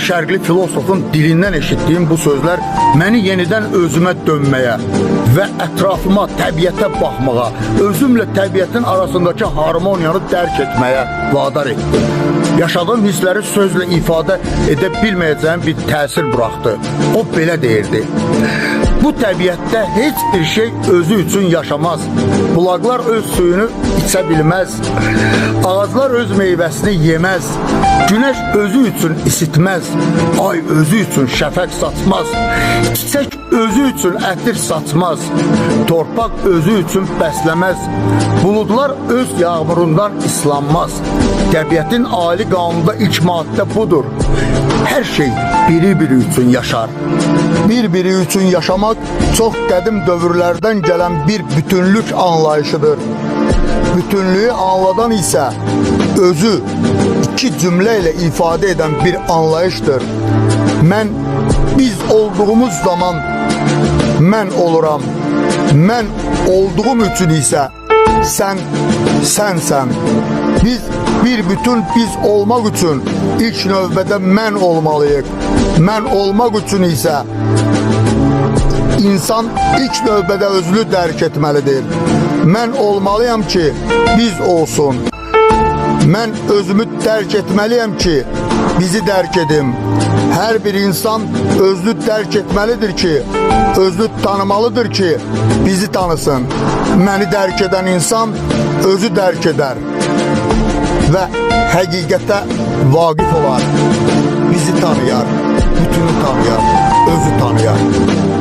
şərqli filosofun dilindən eşitdiyim bu sözlər məni yenidən özümə dönməyə və ətrafıma, təbiətə baxmağa, özümlə təbiətin arasındakı harmoniyanı dərk etməyə vadar etdi. Yaşadığım hissləri sözlə ifadə edə bilməyəcəyim bir təsir buraxdı. O belə deyirdi: bu təbiətdə heç bir şey özü üçün yaşamaz. Bulaqlar öz suyunu içə bilməz. Ağaclar öz meyvəsini yeməz. Güneş özü üçün isitməz. Ay özü üçün şəfəq saçmaz. Çiçək özü üçün ətir saçmaz. Torpaq özü üçün bəsləməz. Buludlar öz yağmurundan islanmaz. Təbiətin ali qanununda ilk maddə budur: hər şey biri-biri üçün yaşar. Bir-biri üçün yaşamak çox qədim dövrlərdən gələn bir bütünlük anlayışıdır. Bütünlüğü anladan ise özü iki cümleyle ifade eden bir anlayıştır. Biz olduğumuz zaman mən oluram. Mən olduğum üçün ise sensən. Biz bir bütün biz olmak için ilk növbədə mən olmalıyıq. Mən olmak için ise insan ilk növbədə özünü dərk etməlidir. Mən olmalıyam ki biz olsun. Mən özümü dərk etməliyəm ki bizi dərk edim. Hər bir insan özünü dərk etməlidir ki, özünü tanımalıdır ki bizi tanısın. Məni dərk edən insan özü dərk edər və həqiqətə vaqif olar. Bizi tanıyar, bütünü tanıyar, özü tanıyar.